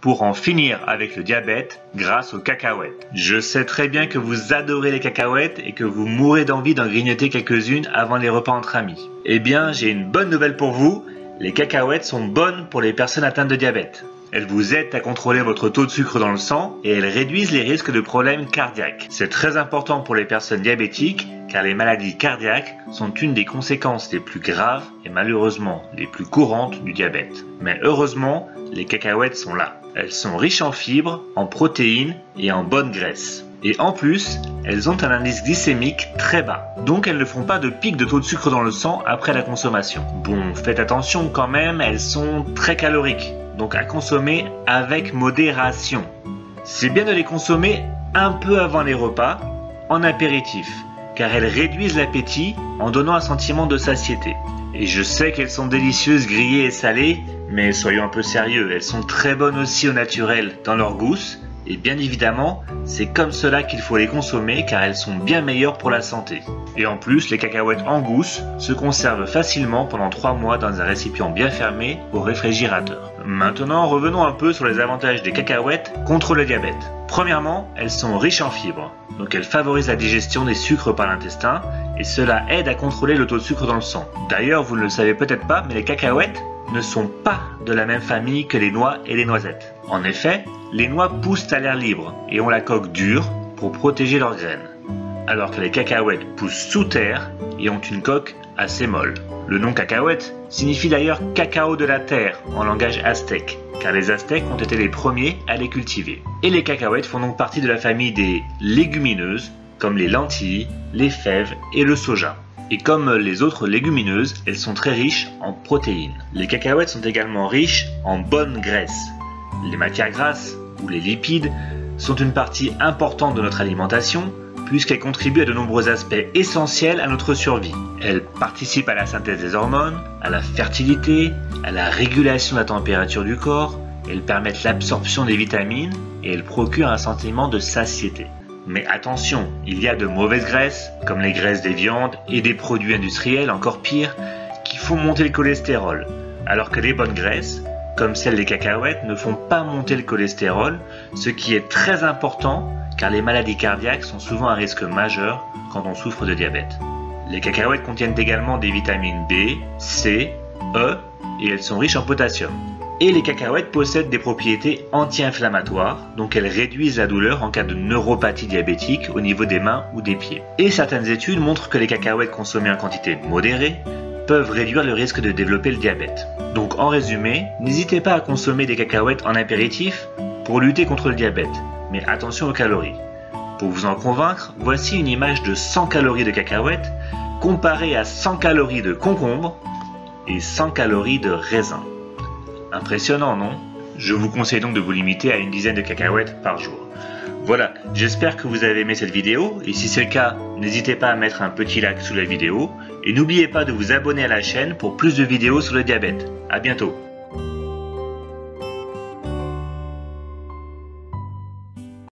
pour en finir avec le diabète grâce aux cacahuètes. Je sais très bien que vous adorez les cacahuètes et que vous mourrez d'envie d'en grignoter quelques-unes avant les repas entre amis. Eh bien, j'ai une bonne nouvelle pour vous, les cacahuètes sont bonnes pour les personnes atteintes de diabète. Elles vous aident à contrôler votre taux de sucre dans le sang et elles réduisent les risques de problèmes cardiaques. C'est très important pour les personnes diabétiques car les maladies cardiaques sont une des conséquences les plus graves et malheureusement les plus courantes du diabète. Mais heureusement, les cacahuètes sont là. Elles sont riches en fibres, en protéines et en bonne graisse. Et en plus, elles ont un indice glycémique très bas. Donc elles ne font pas de pic de taux de sucre dans le sang après la consommation. Bon, faites attention quand même, elles sont très caloriques. Donc à consommer avec modération. C'est bien de les consommer un peu avant les repas, en apéritif, car elles réduisent l'appétit en donnant un sentiment de satiété. Et je sais qu'elles sont délicieuses grillées et salées, mais soyons un peu sérieux, elles sont très bonnes aussi au naturel dans leur gousse, et bien évidemment, c'est comme cela qu'il faut les consommer car elles sont bien meilleures pour la santé. Et en plus, les cacahuètes en gousse se conservent facilement pendant 3 mois dans un récipient bien fermé au réfrigérateur. Maintenant, revenons un peu sur les avantages des cacahuètes contre le diabète. Premièrement, elles sont riches en fibres, donc elles favorisent la digestion des sucres par l'intestin et cela aide à contrôler le taux de sucre dans le sang. D'ailleurs, vous ne le savez peut-être pas, mais les cacahuètes ne sont pas de la même famille que les noix et les noisettes. En effet, les noix poussent à l'air libre et ont la coque dure pour protéger leurs graines, alors que les cacahuètes poussent sous terre et ont une coque assez molle. Le nom cacahuète signifie d'ailleurs cacao de la terre en langage aztèque, car les Aztèques ont été les premiers à les cultiver. Et les cacahuètes font donc partie de la famille des légumineuses, comme les lentilles, les fèves et le soja. Et comme les autres légumineuses, elles sont très riches en protéines. Les cacahuètes sont également riches en bonne graisse. Les matières grasses, ou les lipides, sont une partie importante de notre alimentation, puisqu'elles contribuent à de nombreux aspects essentiels à notre survie. Elles participent à la synthèse des hormones, à la fertilité, à la régulation de la température du corps, elles permettent l'absorption des vitamines et elles procurent un sentiment de satiété. Mais attention, il y a de mauvaises graisses, comme les graisses des viandes et des produits industriels, encore pire, qui font monter le cholestérol, alors que les bonnes graisses, comme celles des cacahuètes, ne font pas monter le cholestérol, ce qui est très important car les maladies cardiaques sont souvent un risque majeur quand on souffre de diabète. Les cacahuètes contiennent également des vitamines B, C, E et elles sont riches en potassium. Et les cacahuètes possèdent des propriétés anti-inflammatoires, donc elles réduisent la douleur en cas de neuropathie diabétique au niveau des mains ou des pieds. Et certaines études montrent que les cacahuètes consommées en quantité modérée peuvent réduire le risque de développer le diabète. Donc en résumé, n'hésitez pas à consommer des cacahuètes en apéritif pour lutter contre le diabète, mais attention aux calories. Pour vous en convaincre, voici une image de 100 calories de cacahuètes comparée à 100 calories de concombre et 100 calories de raisin. Impressionnant, non? Je vous conseille donc de vous limiter à une dizaine de cacahuètes par jour. Voilà, j'espère que vous avez aimé cette vidéo et si c'est le cas, n'hésitez pas à mettre un petit like sous la vidéo et n'oubliez pas de vous abonner à la chaîne pour plus de vidéos sur le diabète. À bientôt!